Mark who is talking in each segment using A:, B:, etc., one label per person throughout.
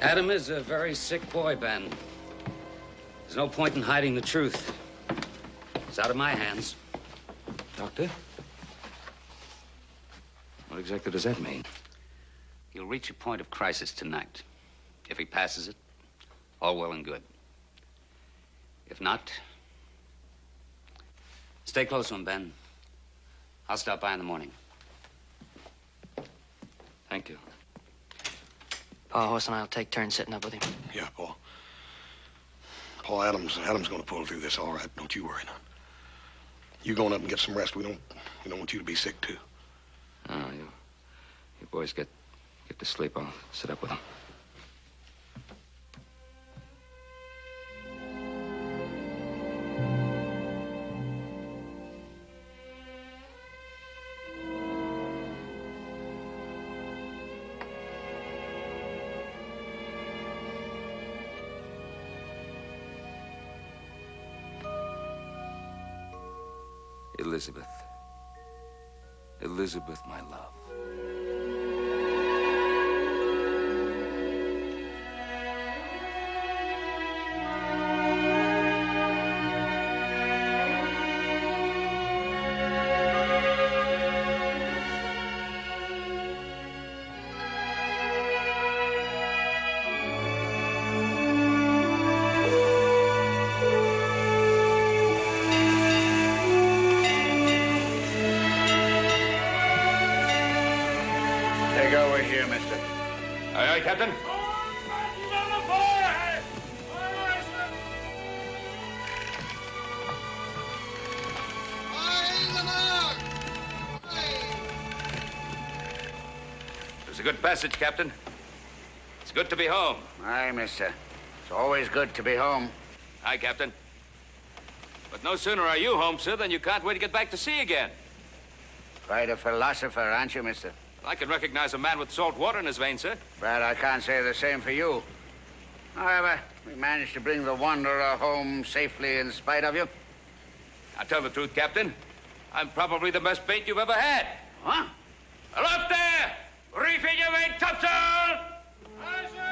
A: Adam is a very sick boy, Ben. There's no point in hiding the truth. It's out of my hands.
B: Doctor? What exactly does that mean?
A: He'll reach a point of crisis tonight. If he passes it, all well and good. If not, stay close to him, Ben. I'll stop by in the morning.
B: Thank you.
C: Pa, Horse and I'll take turns sitting up with him.
D: Yeah, Paul. Paul, Adam's gonna pull through this all right. Don't you worry, none. You going up and get some rest. We don't want you to be sick, too.
B: Oh, you boys get to sleep. I'll sit up with them. Elizabeth. Elizabeth, my love. Captain. It was a good passage, Captain. It's good to be home.
E: Aye, mister. It's always good to be home.
B: Aye, Captain. But no sooner are you home, sir, than you can't wait to get back to sea again.
E: Quite a philosopher, aren't you, mister?
B: I can recognize a man with salt water in his veins, sir.
E: But I can't say the same for you. However, we managed to bring the Wanderer home safely in spite of you.
B: I'll tell the truth, Captain. I'm probably the best bait you've ever had.
E: Huh?
B: Aloft there! Reef in your main topsail!
E: Aye, sir.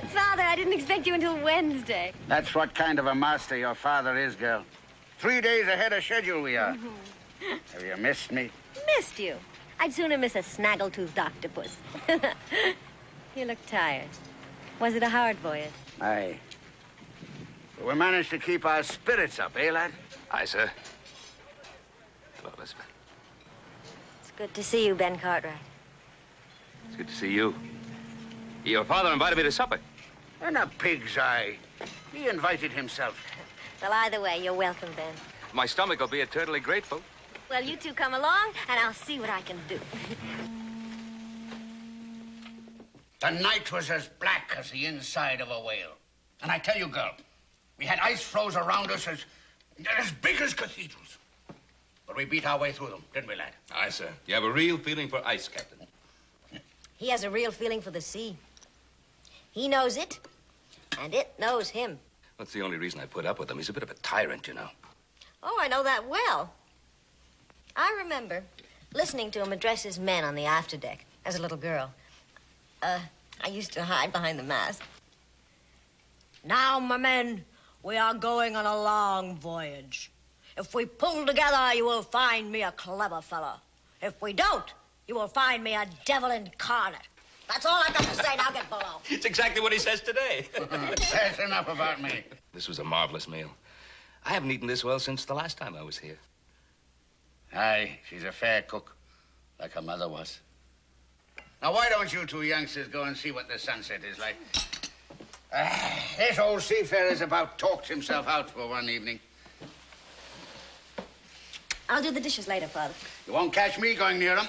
F: Father, I didn't expect you until Wednesday.
E: That's what kind of a master your father is, girl. 3 days ahead of schedule we are. Have you missed me?
F: Missed you. I'd sooner miss a snaggle-toothed octopus. You look tired. Was it a hard voyage?
E: Aye. But we managed to keep our spirits up, eh, lad?
B: Aye, sir. Hello, Elizabeth.
F: It's good to see you, Ben Cartwright.
B: It's good to see you. Your father invited me to supper.
E: And a pig's eye. He invited himself.
F: Well, either way, you're welcome, Ben.
B: My stomach will be eternally grateful.
F: Well, you two come along, and I'll see what I can do.
E: The night was as black as the inside of a whale. And I tell you, girl, we had ice floes around us as big as cathedrals. But we beat our way through them, didn't we, lad?
B: Aye, sir. You have a real feeling for ice, Captain.
F: He has a real feeling for the sea. He knows it, and it knows him.
B: That's the only reason I put up with him. He's a bit of a tyrant, you know.
F: Oh, I know that well. I remember listening to him address his men on the afterdeck as a little girl. I used to hide behind the mast. Now, my men, we are going on a long voyage. If we pull together, you will find me a clever fellow. If we don't, you will find me a devil incarnate. That's all I've got to say. Now get below.
B: It's exactly what he says today.
E: That's enough about me.
B: This was a marvelous meal. I haven't eaten this well since the last time I was here.
E: Aye, she's a fair cook, like her mother was. Now, why don't you two youngsters go and see what the sunset is like? This old seafarer's about talked himself out for one evening.
F: I'll do the dishes later, Father.
E: You won't catch me going near him.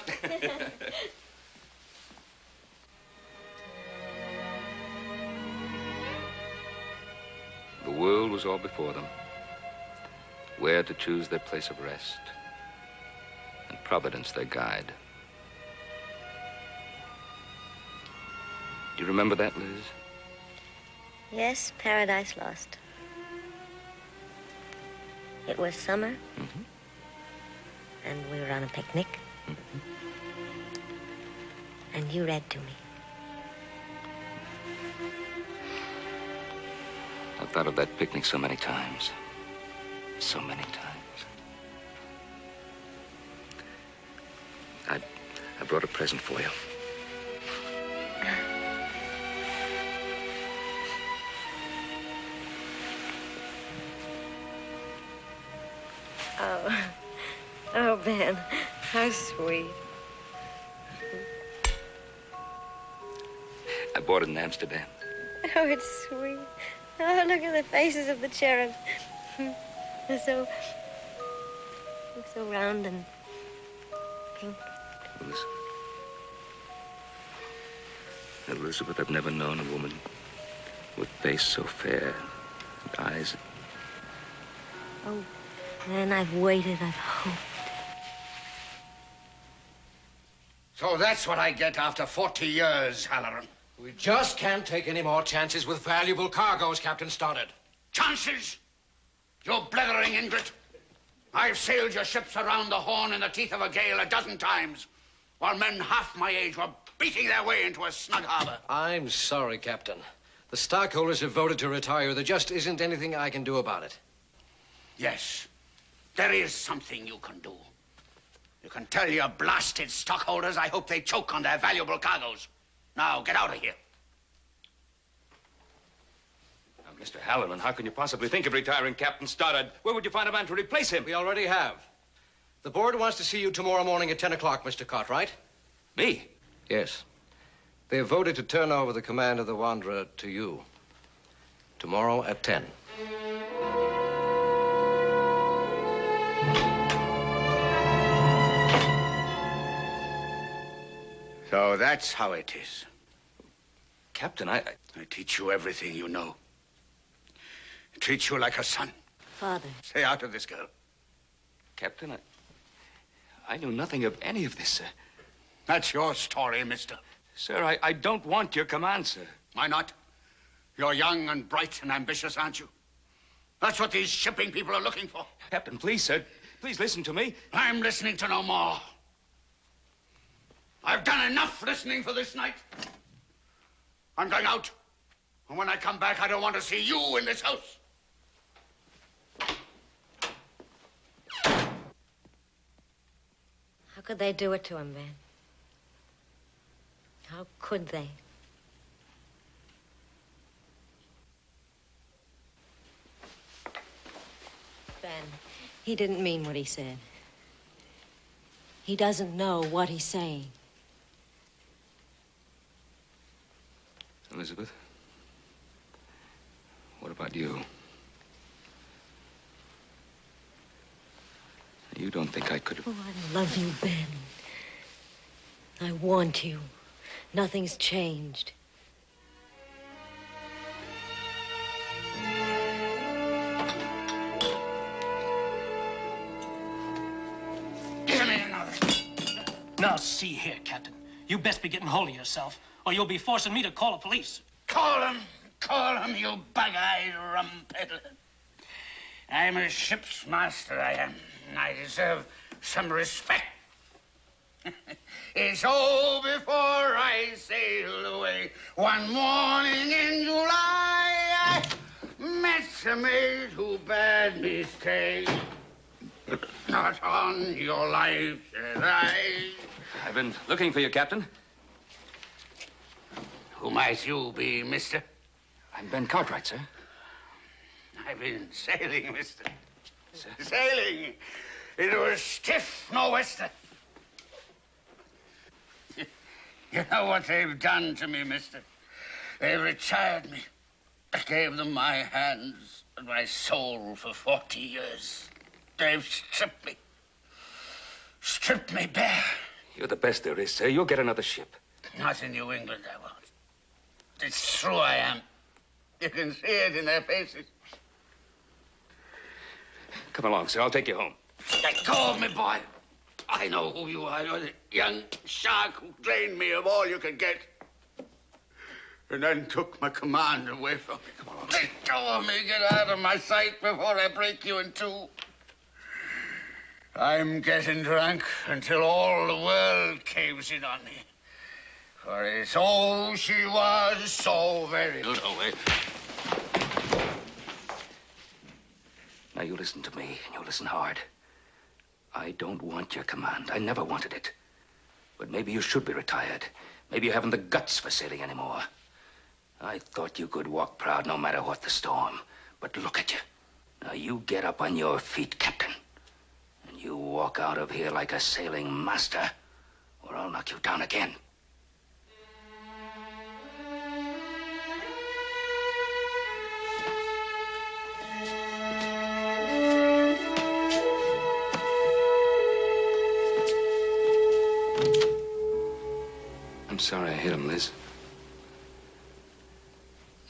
A: The world was all before them. Where to choose their place of rest. And Providence their guide. Do you remember that, Liz?
F: Yes, Paradise Lost. It was summer.
A: Mm-hmm.
F: And we were on a picnic.
A: Mm-hmm.
F: And you read to me.
A: I've thought of that picnic so many times. So many times. I brought a present for you.
F: Oh, Ben, how sweet.
A: I bought it in Amsterdam.
F: Oh, it's sweet. Oh, look at the faces of the cherubs. They're so round and pink.
A: Elizabeth, I've never known a woman with face so fair and eyes.
F: Oh, man, I've waited, I've hoped.
E: So that's what I get after 40 years, Halloran.
G: We just can't take any more chances with valuable cargoes, Captain Stoddard.
E: Chances? You blithering ingrate. I've sailed your ships around the Horn in the teeth of a gale a dozen times, while men half my age were beating their way into a snug harbor.
G: I'm sorry, Captain. The stockholders have voted to retire. There just isn't anything I can do about it.
E: Yes, there is something you can do. You can tell your blasted stockholders I hope they choke on their valuable cargoes. Now, get out of here.
B: Now, Mr. Halloran, how can you possibly think of retiring Captain Stoddard? Where would you find a man to replace him?
G: We already have. The board wants to see you tomorrow morning at 10 o'clock, Mr. Cartwright.
B: Me?
G: Yes. They have voted to turn over the command of the Wanderer to you. Tomorrow at 10.
E: So that's how it is.
B: Captain,
E: I teach you everything you know. I treat you like a son.
F: Father.
E: Stay out of this, girl.
B: Captain, I knew nothing of any of this, sir.
E: That's your story, mister.
B: Sir, I don't want your command, sir.
E: Why not? You're young and bright and ambitious, aren't you? That's what these shipping people are looking for.
B: Captain, please, sir. Please listen to me.
E: I'm listening to no more. I've done enough listening for this night. I'm going out. And when I come back, I don't want to see you in this house.
F: How could they do it to him, Ben? How could they? Ben, he didn't mean what he said. He doesn't know what he's saying.
A: Elizabeth, what about you? You don't think I could have...
F: Oh, I love you, Ben. I want you. Nothing's changed.
E: Give me another.
H: Now, see here, Captain. You best be getting hold of yourself, or you'll be forcing me to call the police.
E: Call him, you bug-eyed rum peddler. I'm a ship's master, I am. I deserve some respect. So before I sailed away, one morning in July, I met a maid who bade me stay. Not on your life, said I.
B: I've been looking for you, Captain.
E: Who might you be, mister?
B: I'm Ben Cartwright, sir.
E: I've been sailing, mister. Sailing. It was stiff, no wester. You know what they've done to me, mister? They've retired me. I gave them my hands and my soul for 40 years. They've stripped me. Stripped me bare.
B: You're the best there is, sir. You'll get another ship.
E: Not in New England, I won't. It's true I am. You can see it in their faces.
B: Come along, sir. I'll take you home.
E: Let go of me, boy. I know who you are. You're the young shark who drained me of all you could get. And then took my command away from me. Come on. Let go of me. Get out of my sight before I break you in two. I'm getting drunk until all the world caves in on me. For it's all she was so very little.
B: Now, you listen to me, and you listen hard. I don't want your command. I never wanted it. But maybe you should be retired. Maybe you haven't the guts for sailing anymore. I thought you could walk proud no matter what the storm. But look at you. Now, you get up on your feet, Captain. And you walk out of here like a sailing master, or I'll knock you down again. I'm sorry I hit him, Liz.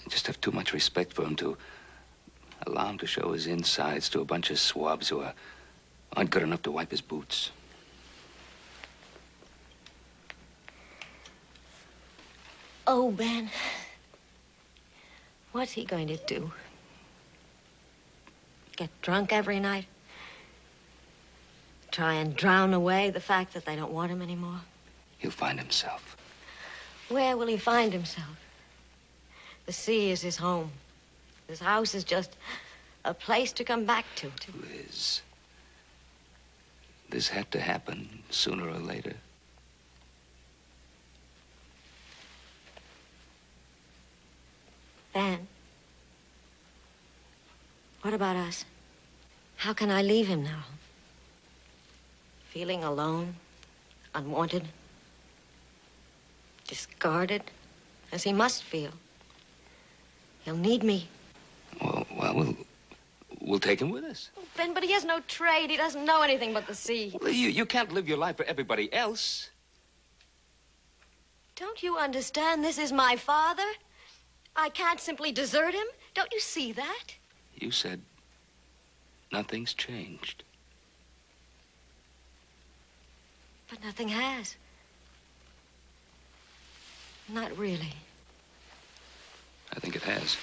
B: I just have too much respect for him to allow him to show his insides to a bunch of swabs who aren't good enough to wipe his boots.
F: Oh, Ben. What's he going to do? Get drunk every night? Try and drown away the fact that they don't want him anymore?
B: He'll find himself.
F: Where will he find himself? The sea is his home. This house is just a place to come back to.
B: Liz, this had to happen sooner or later.
F: Ben, what about us? How can I leave him now? Feeling alone, unwanted, discarded, as he must feel. He'll need me.
B: Well, we'll take him with us.
F: Oh, Ben, but he has no trade. He doesn't know anything but the sea.
B: Well, you can't live your life for everybody else.
F: Don't you understand? This is my father. I can't simply desert him. Don't you see that?
B: You said nothing's changed.
F: But nothing has. Not really.
B: I think it has.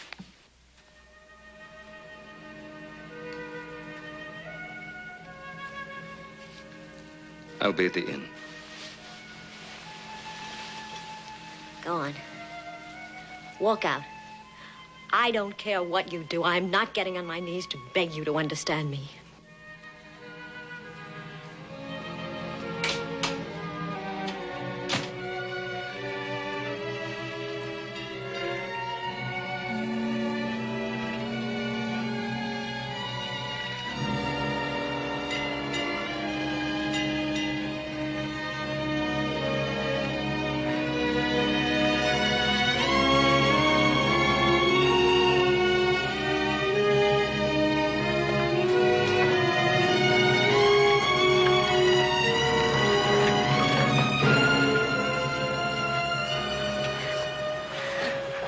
B: I'll be at the inn.
F: Go on. Walk out. I don't care what you do. I'm not getting on my knees to beg you to understand me.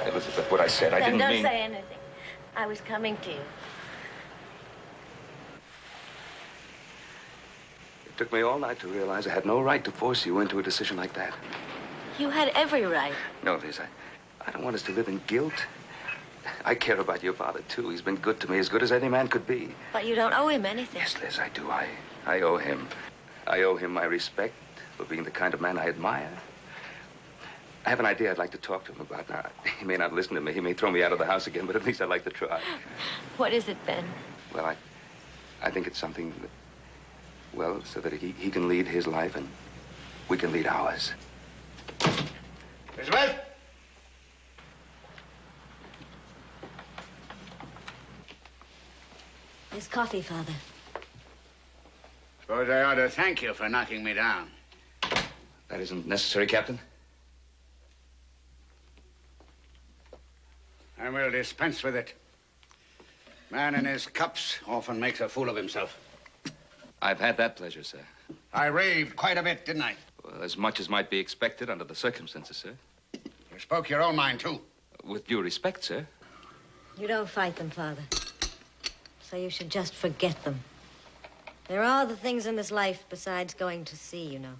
B: Elizabeth, what I said, I didn't
F: Don't
B: mean...
F: say anything. I was coming to you.
B: It took me all night to realize I had no right to force you into a decision like that.
F: You had every right.
B: No, Liz, I don't want us to live in guilt. I care about your father, too. He's been good to me, as good as any man could be.
F: But you don't owe him anything.
B: Yes, Liz, I do. I owe him. I owe him my respect for being the kind of man I admire. I have an idea I'd like to talk to him about. Now, he may not listen to me. He may throw me out of the house again, but at least I'd like to try.
F: What is it, Ben?
B: Well, I think it's something that, well, so that he can lead his life and we can lead ours.
E: Elizabeth?
F: Here's coffee, Father.
E: Suppose I ought to thank you for knocking me down.
B: That isn't necessary, Captain.
E: I will dispense with it. Man in his cups often makes a fool of himself.
A: I've had that pleasure, sir.
E: I raved quite a bit, didn't I?
A: Well, as much as might be expected under the circumstances, sir.
E: You spoke your own mind, too.
A: With due respect, sir.
F: You don't fight them, Father. So you should just forget them. There are other things in this life besides going to sea, you know.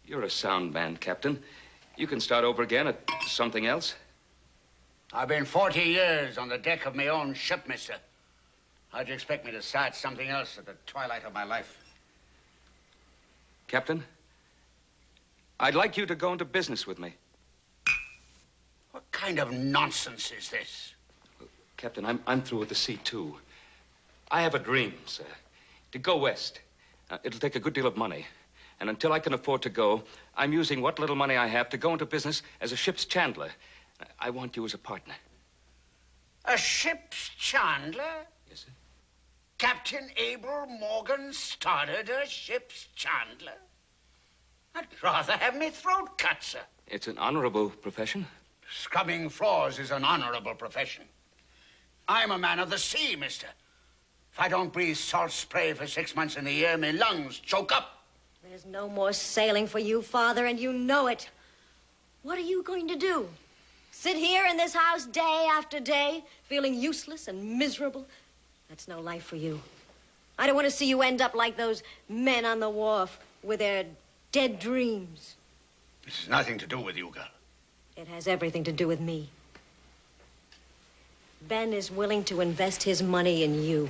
A: You're a sound man, Captain. You can start over again at something else.
E: I've been 40 years on the deck of my own ship, mister. How'd you expect me to start something else at the twilight of my life?
A: Captain, I'd like you to go into business with me.
E: What kind of nonsense is this?
A: Captain, I'm through with the sea, too. I have a dream, sir, to go west. It'll take a good deal of money. And until I can afford to go, I'm using what little money I have to go into business as a ship's chandler. I want you as a partner.
E: A ship's chandler?
A: Yes, sir.
E: Captain Abel Morgan started a ship's chandler? I'd rather have me throat cut, sir.
A: It's an honorable profession.
E: Scrubbing floors is an honorable profession. I'm a man of the sea, mister. If I don't breathe salt spray for 6 months in the year, my lungs choke up.
F: There's no more sailing for you, Father, and you know it. What are you going to do? Sit here in this house day after day, feeling useless and miserable? That's no life for you. I don't want to see you end up like those men on the wharf with their dead dreams.
E: This has nothing to do with you, girl.
F: It has everything to do with me. Ben is willing to invest his money in you.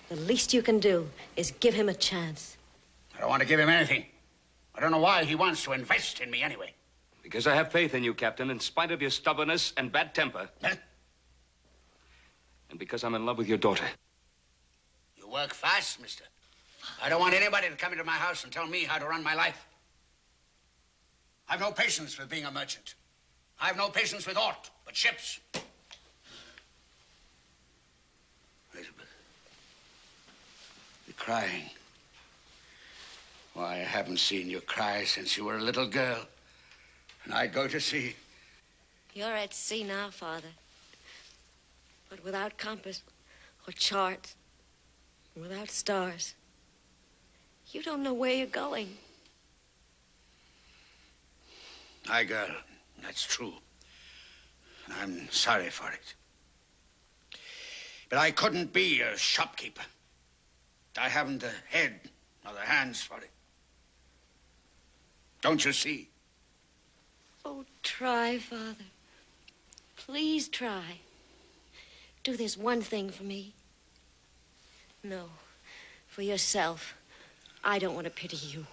F: The least you can do is give him a chance.
E: I don't want to give him anything. I don't know why he wants to invest in me anyway.
A: Because I have faith in you, Captain, in spite of your stubbornness and bad temper.
E: Huh?
A: And because I'm in love with your daughter.
E: You work fast, mister. I don't want anybody to come into my house and tell me how to run my life. I've no patience with being a merchant. I've no patience with aught but ships. Elizabeth, you're crying. Why, I haven't seen you cry since you were a little girl. And I'd go to sea.
F: You're at sea now, Father. But without compass or charts, without stars. You don't know where you're going.
E: Aye, girl, that's true. And I'm sorry for it. But I couldn't be a shopkeeper. I haven't the head nor the hands for it. Don't you see?
F: Oh, try, Father. Please try. Do this one thing for me. No, for yourself. I don't want to pity you.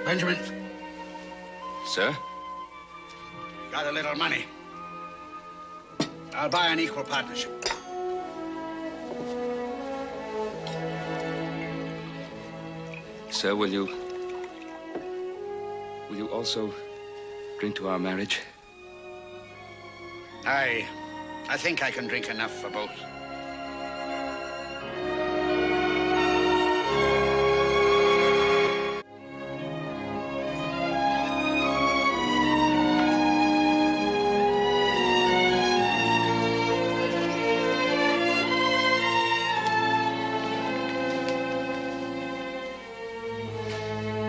E: Benjamin,
A: Sir?
E: got a little money. I'll buy an equal partnership.
A: Sir, will you also drink to our marriage?
E: I think I can drink enough for both.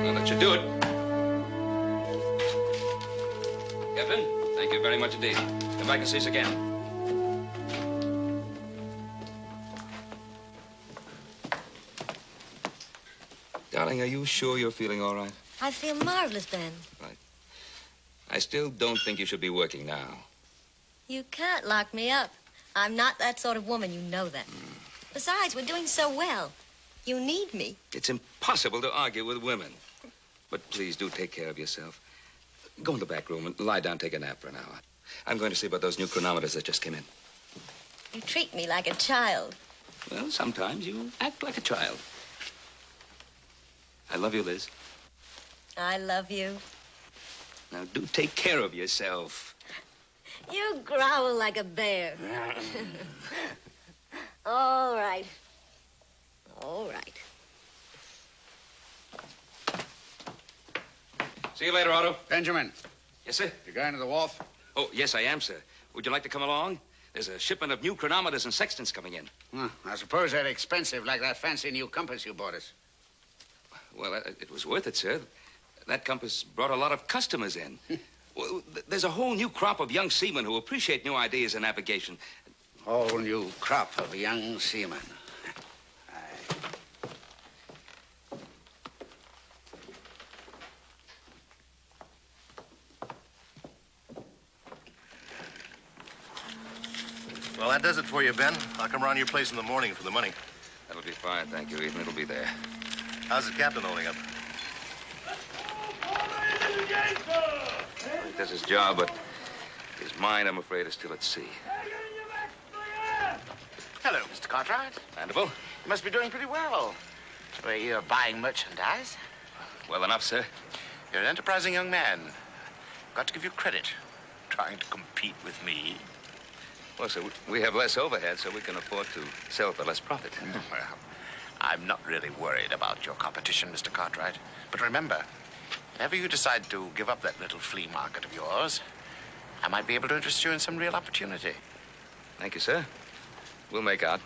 A: Well, that should do it. Captain, thank you very much indeed. Come back and see us again. Darling, are you sure you're feeling all right?
F: I feel marvelous, Ben.
A: Right. I still don't think you should be working now.
F: You can't lock me up. I'm not that sort of woman, you know that. Besides, we're doing so well. You need me.
A: It's impossible to argue with women. But please do take care of yourself. Go in the back room and lie down, take a nap for an hour. I'm going to see about those new chronometers that just came in.
F: You treat me like a child.
A: Well, sometimes you act like a child. I love you, Liz.
F: I love you.
A: Now, do take care of yourself.
F: You growl like a bear. All right. All right.
A: See you later, Otto.
E: Benjamin,
A: Yes, sir?
E: you going to the wharf?
A: Oh, yes, I am, sir. Would you like to come along? There's a shipment of new chronometers and sextants coming in.
E: I suppose they're expensive, like that fancy new compass you bought us.
A: Well, it was worth it, sir. That compass brought a lot of customers in. Well, there's a whole new crop of young seamen who appreciate new ideas in navigation.
E: Whole new crop of young seamen.
I: Well, that does it for you, Ben. I'll come around your place in the morning for the money.
A: That'll be fine, thank you, Ethan. It'll be there.
I: How's the captain holding up?
A: He does his job, but his mind, I'm afraid, is still at sea.
J: Hello, Mr. Cartwright.
A: Mandible?
J: You must be doing pretty well. Were you buying merchandise?
A: Well enough, sir.
J: You're an enterprising young man. Got to give you credit. Trying to compete with me.
A: Well, sir, we have less overhead, so we can afford to sell for less profit.
J: Well, I'm not really worried about your competition, Mr. Cartwright. But remember, if ever you decide to give up that little flea market of yours, I might be able to interest you in some real opportunity.
A: Thank you, sir. We'll make out.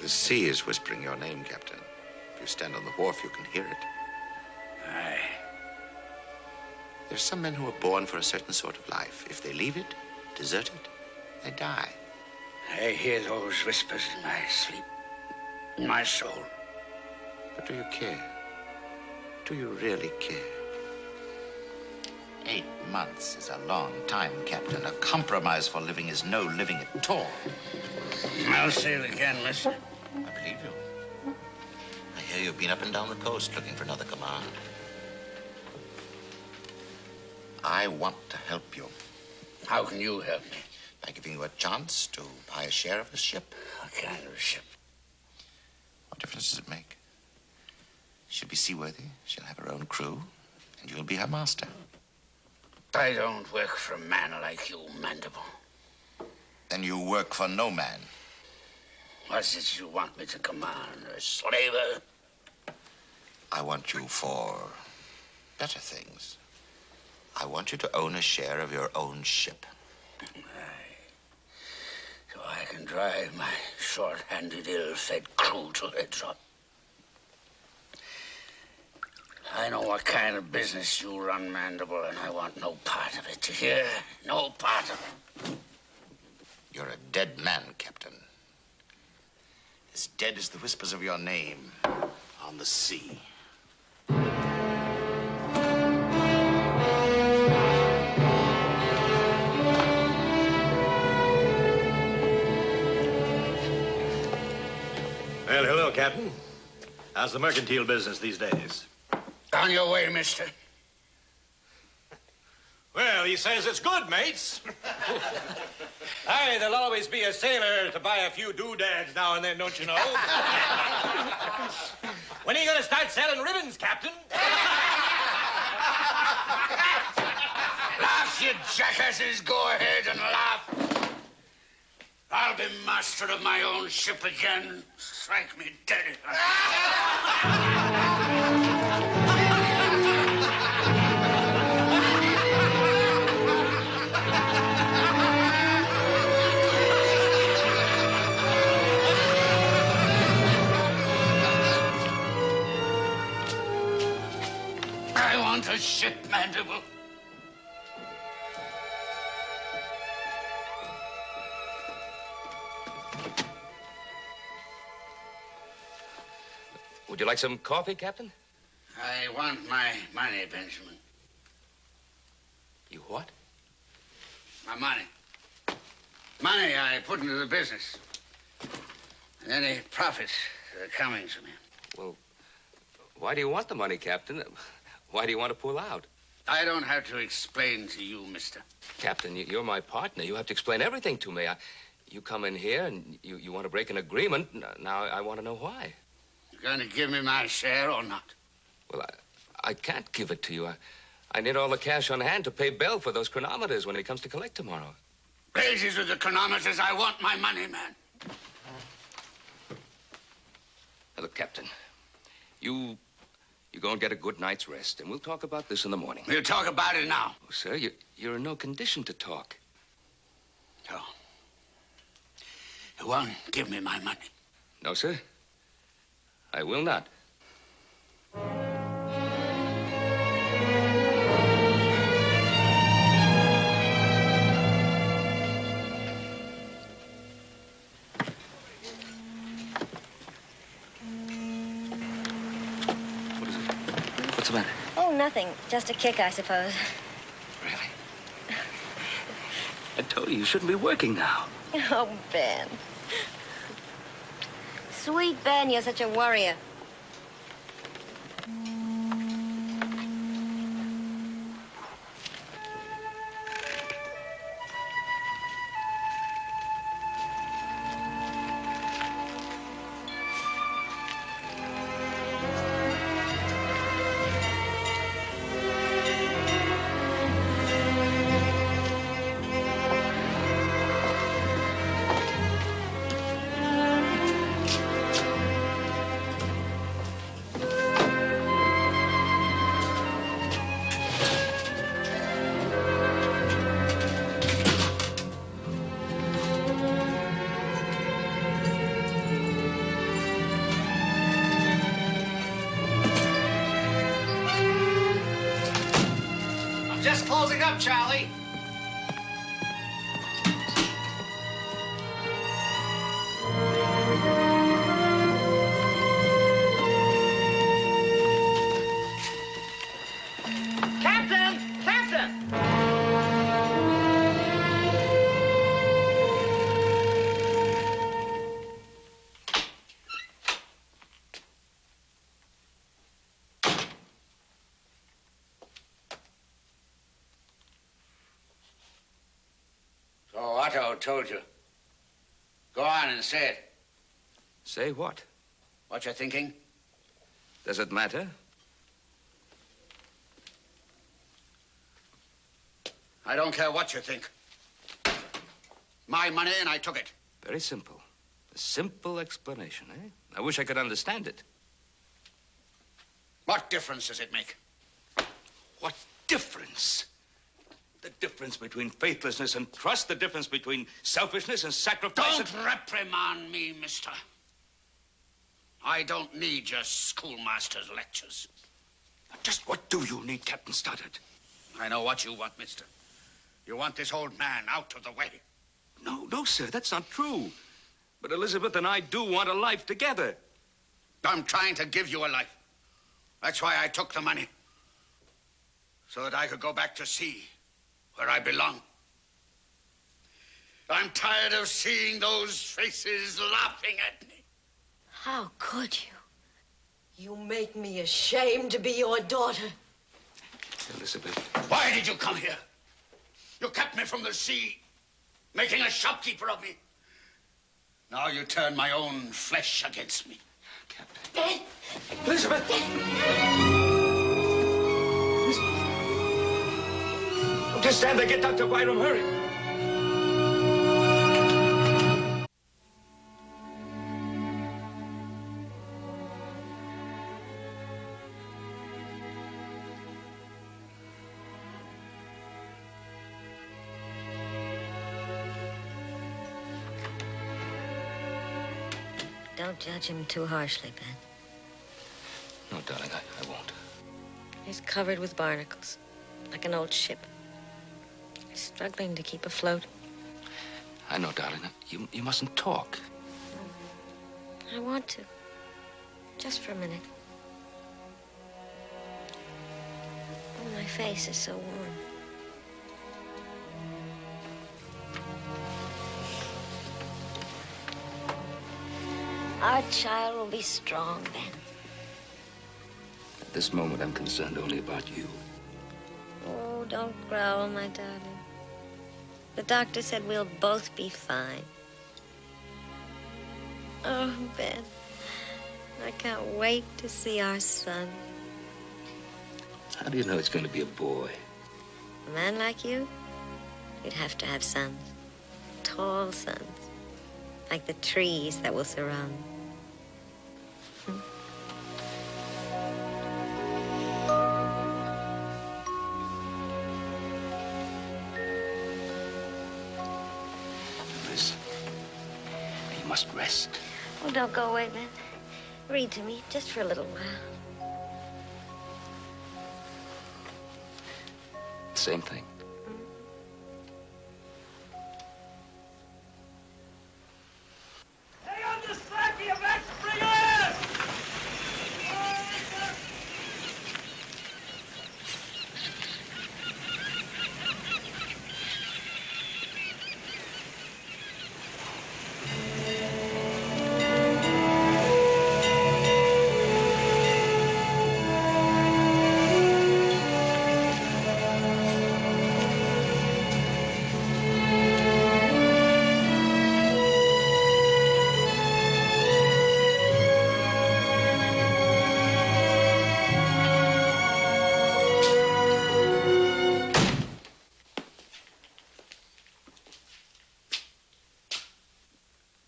J: The sea is whispering your name, Captain. If you stand on the wharf, you can hear it.
E: Aye.
J: There's some men who are born for a certain sort of life. If they leave it, desert it, they die.
E: I hear those whispers in my sleep, in my soul.
J: But do you care? Do you really care? 8 months is a long time, Captain. A compromise for living is no living at all.
E: I'll sail again, mister.
J: I believe you. I hear you've been up and down the coast looking for another command. I want to help you.
E: How can you help me?
J: By giving you a chance to buy a share of a ship.
E: What kind of a ship?
J: What difference does it make? She'll be seaworthy, she'll have her own crew, and you'll be her master.
E: I don't work for a man like you, Mandible.
J: Then you work for no man.
E: What's it you want me to command? A slaver?
J: I want you for better things. I want you to own a share of your own ship.
E: Aye. So I can drive my short-handed, ill-fed crew till they drop. I know what kind of business you run, Mandible, and I want no part of it. You hear? No part of it.
J: You're a dead man, Captain. As dead as the whispers of your name on the sea.
I: Well, hello, Captain. How's the mercantile business these days?
E: On your way, mister.
I: Well, he says it's good, mates. Aye, there'll always be a sailor to buy a few doodads now and then, don't you know? When are you going to start selling ribbons, Captain?
E: Laugh, you jackasses. Go ahead and laugh. I'll be master of my own ship again. Strike me dead. I want a ship, Mandible.
A: Would you like some coffee, Captain?
E: I want my money, Benjamin.
A: You what?
E: My money. Money I put into the business. And any profits that are coming to me.
A: Well, why do you want the money, Captain? Why do you want to pull out?
E: I don't have to explain to you, mister.
A: Captain, you're my partner. You have to explain everything to me. You come in here and you want to break an agreement. Now I want to know why.
E: You going to give me my share or not?
A: Well, I can't give it to you. I need all the cash on hand to pay Bell for those chronometers when he comes to collect tomorrow.
E: Blazes with the chronometers. I want my money, man.
A: Now, look, Captain, you go and get a good night's rest, and we'll talk about this in the morning.
E: We'll talk about it now.
A: Oh, sir, you're in no condition to talk.
E: So, you won't give me my money?
A: No, sir. I will not. What's the matter?
F: Oh, nothing. Just a kick, I suppose.
A: Really? I told you shouldn't be working now.
F: Oh, Ben. Sweet Ben, you're such a worrier.
I: Just closing up, Charlie. Captain! Captain!
E: So Otto told you. Go on and say it.
A: Say what?
E: What you're thinking?
A: Does it matter?
E: I don't care what you think. My money and I took it.
A: Very simple. A simple explanation, eh? I wish I could understand it.
E: What difference does it make?
A: What difference? The difference between faithlessness and trust, the difference between selfishness and sacrifice.
E: Don't reprimand me, mister. I don't need your schoolmaster's lectures.
A: Just what do you need, Captain Stoddard?
E: I know what you want, mister. You want this old man out of the way.
A: No, sir, that's not true. But Elizabeth and I do want a life together.
E: I'm trying to give you a life. That's why I took the money. So that I could go back to sea, where I belong. I'm tired of seeing those faces laughing at me.
F: How could you? You make me ashamed to be your daughter.
A: Elizabeth.
E: Why did you come here? You kept me from the sea, making a shopkeeper of me. Now you turn my own flesh against me.
A: Captain. Elizabeth! Just stand there. Get Dr. Byram. Hurry.
F: Don't judge him too harshly, Ben.
A: No, darling, I won't.
F: He's covered with barnacles, like an old ship. He's struggling to keep afloat.
A: I know, darling. You mustn't talk.
F: I want to. Just for a minute. Oh, my face is so warm. Our child will be strong, Ben.
B: At this moment, I'm concerned only about you.
F: Oh, don't growl, my darling. The doctor said we'll both be fine. Oh, Ben, I can't wait to see our son.
B: How do you know it's going to be a boy?
F: A man like you, you'd have to have sons. Tall sons. Like the trees that will surround them.
B: Listen, you must rest.
F: Oh, don't go away, Ben. Read to me, just for a little while.
B: Same thing.
H: Hang on the slack, you back springers!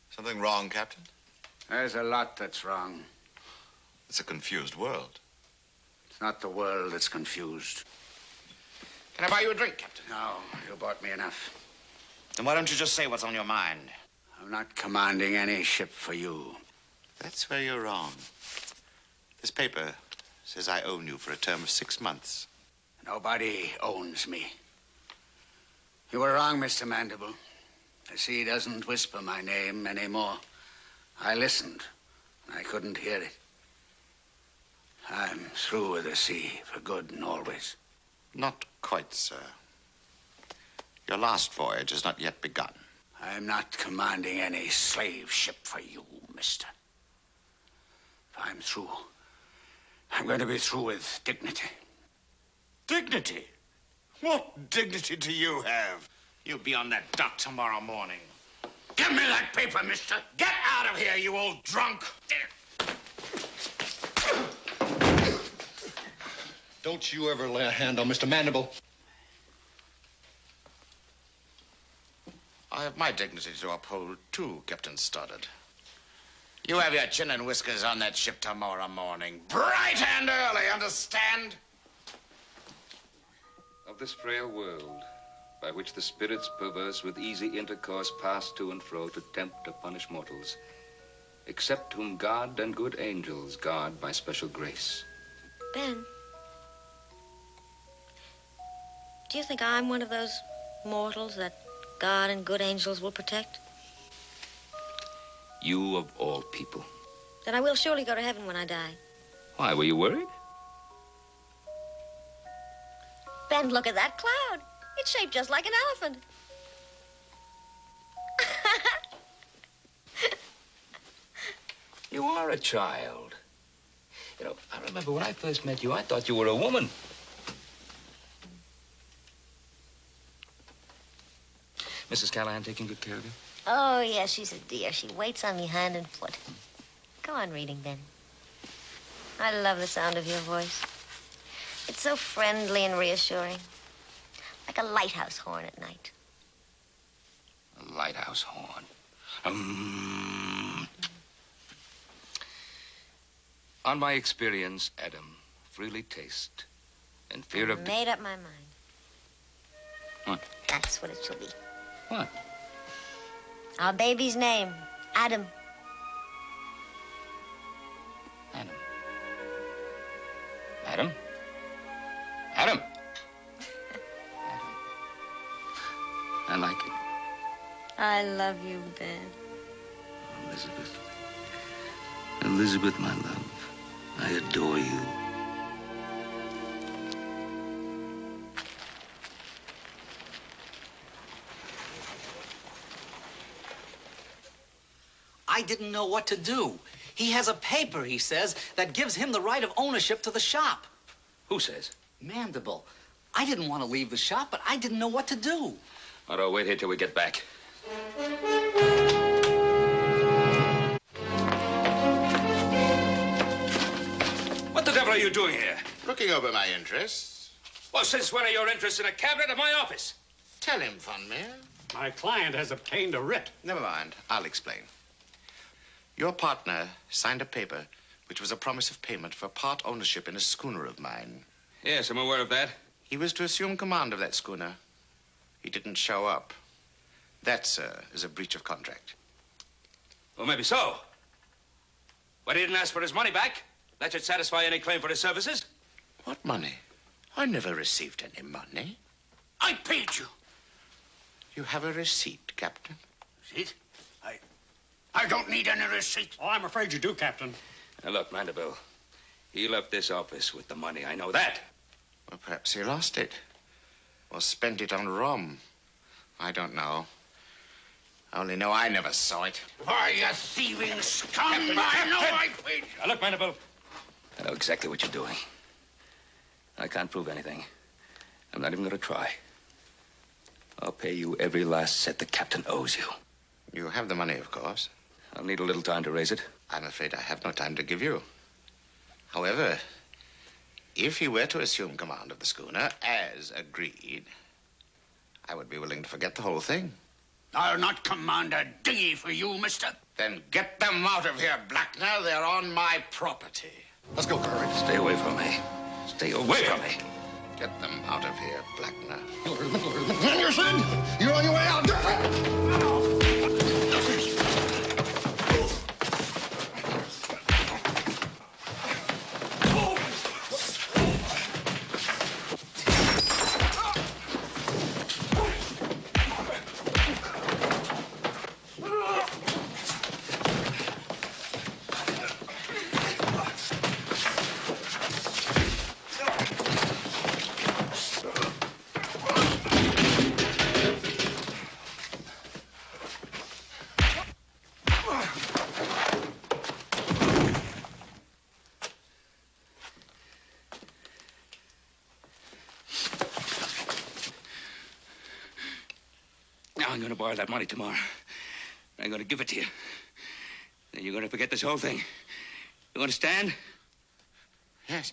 J: Something wrong, Captain?
E: There's a lot that's wrong.
J: It's a confused world.
E: It's not the world that's confused.
J: Can I buy you a drink, Captain?
E: No, you bought me enough.
J: Then why don't you just say what's on your mind?
E: I'm not commanding any ship for you.
J: That's where you're wrong. This paper says I own you for a term of 6 months.
E: Nobody owns me. You were wrong, Mr. Mandible. The sea doesn't whisper my name anymore. I listened, and I couldn't hear it. I'm through with the sea for good and always.
J: Not quite, sir. Your last voyage has not yet begun.
E: I'm not commanding any slave ship for you, mister. If I'm through, I'm going to be through with dignity.
J: Dignity? What dignity do you have? You'll be on that dock tomorrow morning.
E: Give me that paper, mister.
J: Get out of here, you old drunk!
D: Don't you ever lay a hand on Mr. Mandible.
J: I have my dignity to uphold, too, Captain Stoddard. You have your chin and whiskers on that ship tomorrow morning. Bright and early, understand?
B: Of this frail world, by which the spirits perverse with easy intercourse pass to and fro to tempt or punish mortals, except whom God and good angels guard by special grace.
F: Ben, do you think I'm one of those mortals that God and good angels will protect?
B: You of all people.
F: Then I will surely go to heaven when I die.
B: Why, were you worried?
F: Ben, look at that cloud. It's shaped just like an elephant.
B: You are a child. You know, I remember when I first met you, I thought you were a woman. Mrs. Callahan taking good care of you?
F: Oh, yes, she's a dear. She waits on me hand and foot. Go on reading, Ben. I love the sound of your voice. It's so friendly and reassuring. Like a lighthouse horn at night.
B: A lighthouse horn. On my experience, Adam, freely taste, and fear of...
F: Made up my mind.
B: What?
F: That's what it shall be.
B: What?
F: Our baby's name, Adam.
B: Adam. Adam? Adam! Adam. I like it.
F: I love you, Ben.
B: Elizabeth. Elizabeth, my love. I adore you.
K: I didn't know what to do. He has a paper, he says, that gives him the right of ownership to the shop.
B: Who says?
K: Mandible. I didn't want to leave the shop, but I didn't know what to do.
A: Otto, wait here till we get back. What the devil are you doing here?
J: Looking over my interests.
A: Well, since when are your interests in a cabinet of my office?
J: Tell him, Funmere.
I: My client has obtained a writ.
J: Never mind. I'll explain. Your partner signed a paper which was a promise of payment for part ownership in a schooner of mine.
A: Yes, I'm aware of that.
J: He was to assume command of that schooner. He didn't show up. That, sir, is a breach of contract.
A: Well, maybe so. But he didn't ask for his money back. That should satisfy any claim for his services.
J: What money? I never received any money.
E: I paid you.
J: You have a receipt, Captain.
E: Receipt? I don't need any receipt.
I: Oh, I'm afraid you do, Captain.
A: Now, look, Mandible, he left this office with the money. I know that.
J: Well, perhaps he lost it. Or spent it on rum. I don't know. I only know I never saw it.
E: Why, you thieving scum! I know I paid you.
A: Now, look, Mandible, I know exactly what you're doing. I can't prove anything. I'm not even going to try. I'll pay you every last cent the captain owes you.
J: You have the money, of course.
A: I'll need a little time to raise it.
J: I'm afraid I have no time to give you. However, if you were to assume command of the schooner, as agreed, I would be willing to forget the whole thing.
E: I'll not command a dinghy for you, mister.
J: Then get them out of here, Blackner. They're on my property.
D: Let's go, Cartwright.
A: Stay away from me. Stay away from me.
J: Get them out of here, Blackner.
D: Henderson, you're on your way out.
A: Now I'm going to borrow that money tomorrow. I'm going to give it to you. Then you're going to forget this whole thing. You understand?
J: Yes,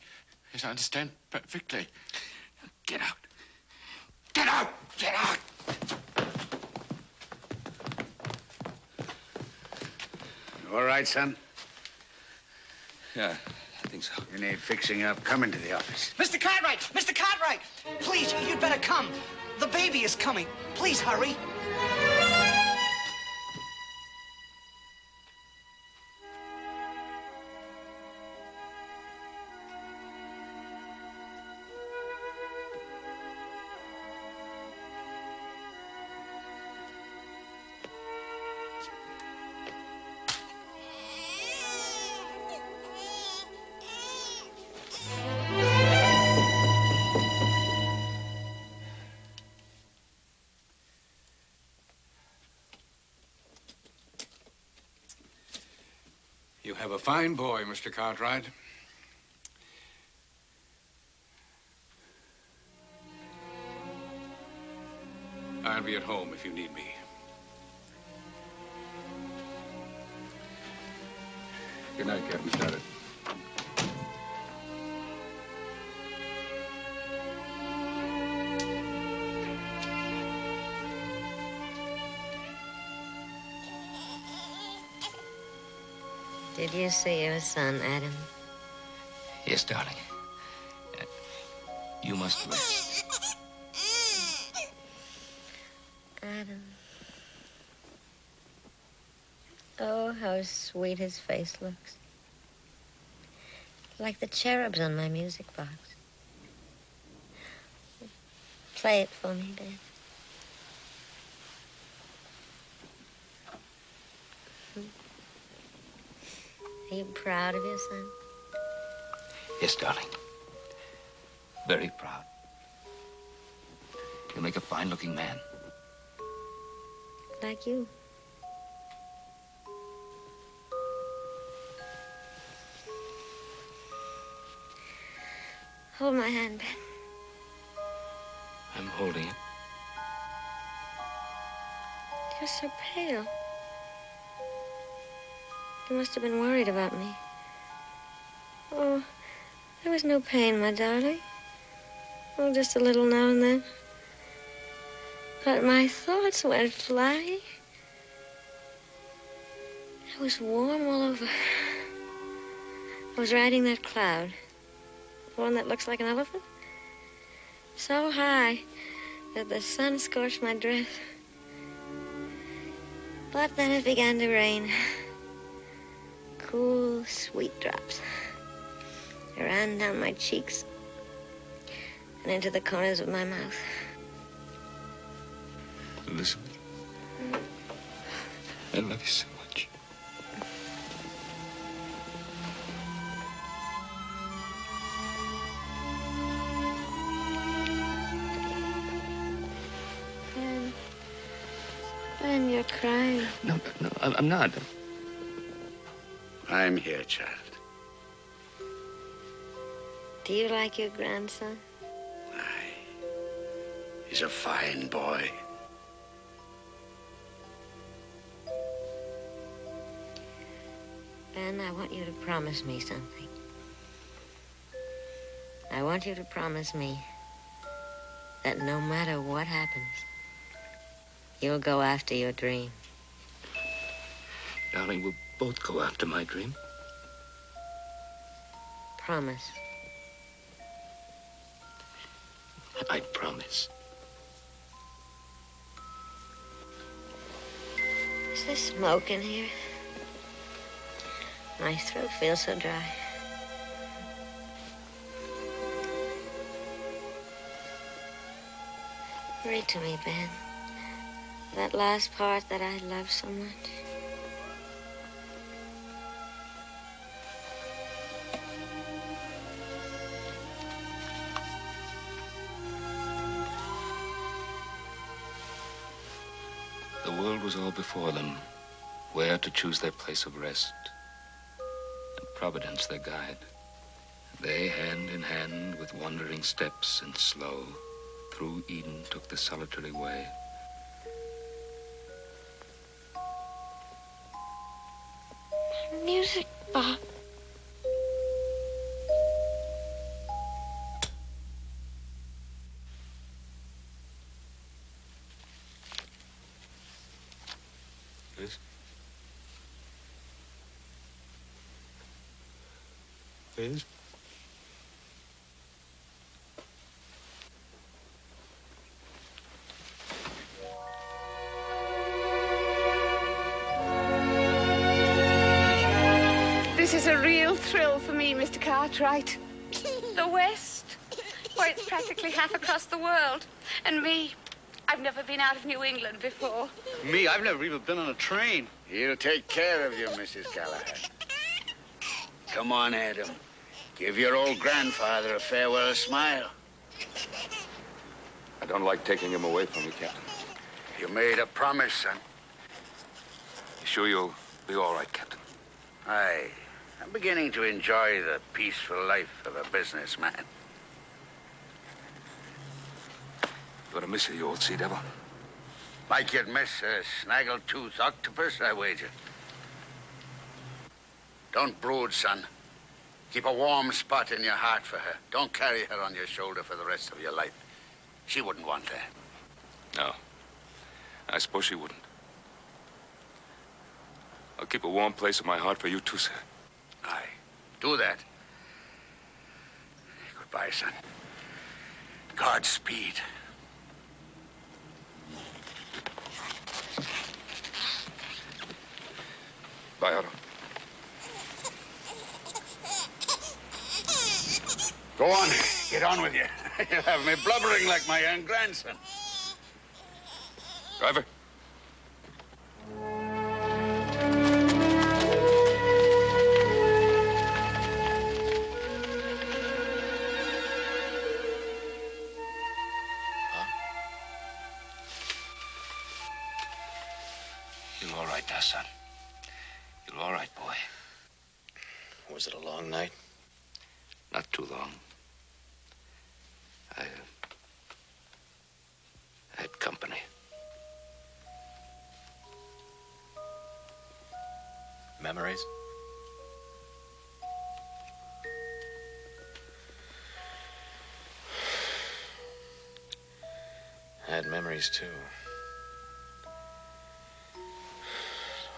J: I understand perfectly.
A: Get out. Get out! Get out!
E: You all right, son?
A: Yeah, I think so.
E: You need fixing up. Come into the office.
K: Mr. Cartwright! Mr. Cartwright! Please, you'd better come. The baby is coming. Please hurry.
L: You have a fine boy, Mr. Cartwright. I'll be at home if you need me. Good night, Captain Stoddard.
F: Did you see your son, Adam?
A: Yes, darling. You must rest.
F: Adam. Oh, how sweet his face looks. Like the cherubs on my music box. Play it for me, Dad. Are you proud of your son?
B: Yes, darling. Very proud. You'll make a fine-looking man.
F: Like you. Hold my hand, Ben.
B: I'm holding it.
F: You're so pale. You must have been worried about me. Oh, there was no pain, my darling. Oh, just a little now and then. But my thoughts went flying. I was warm all over. I was riding that cloud. The one that looks like an elephant. So high that the sun scorched my dress. But then it began to rain. Cool, sweet drops. They ran down my cheeks and into the corners of my mouth.
A: Elizabeth, I love you so much.
F: Ben, you're crying.
B: No, I'm not.
E: I'm here, child.
F: Do you like your grandson?
E: Aye. He's a fine boy.
F: Ben, I want you to promise me something. I want you to promise me that no matter what happens, you'll go after your dream.
B: Darling, we'll both go after my dream.
F: Promise.
B: I promise.
F: Is there smoke in here? My throat feels so dry. Read to me, Ben. That last part that I love so much.
B: The world was all before them, where to choose their place of rest, and Providence their guide. They, hand in hand, with wandering steps and slow, through Eden took the solitary way.
F: Music, Bob.
A: Liz? Liz?
M: This is a real thrill for me, Mr. Cartwright. The West, where it's practically half across the world. And me, I've never been out of New England before.
N: Me, I've never even been on a train.
E: He'll take care of you, Mrs. Callahan. Come on, Adam. Give your old grandfather a farewell smile.
A: I don't like taking him away from you, Captain.
E: You made a promise, son.
A: You sure you'll be all right, Captain?
E: Aye. I'm beginning to enjoy the peaceful life of a businessman.
A: You're gonna miss it, you old sea devil.
E: Like you'd miss a snaggle-toothed octopus, I wager. Don't brood, son. Keep a warm spot in your heart for her. Don't carry her on your shoulder for the rest of your life. She wouldn't want that.
A: No. I suppose she wouldn't. I'll keep a warm place in my heart for you too, sir.
E: Aye. Do that. Goodbye, son. Godspeed.
A: Bye, Otto.
E: Go on. Get on with you. You'll have me blubbering like my young grandson.
A: Driver.
B: You're all right now, son. You're all right, boy.
J: Was it a long night?
B: Not too long. I had company.
J: Memories? I had memories, too.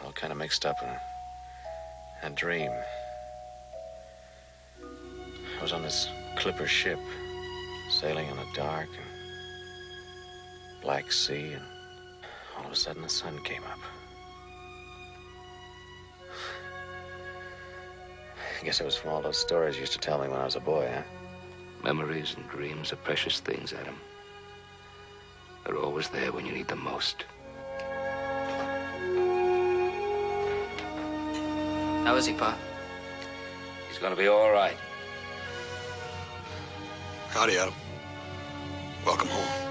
J: All kind of mixed up in a dream. I was on this clipper ship, sailing on a dark and black sea, and all of a sudden the sun came up. I guess it was from all those stories you used to tell me when I was a boy, huh?
B: Memories and dreams are precious things, Adam. They're always there when you need them most.
C: How is he, Pa?
B: He's gonna be all right.
D: Howdy, Adam. Welcome home.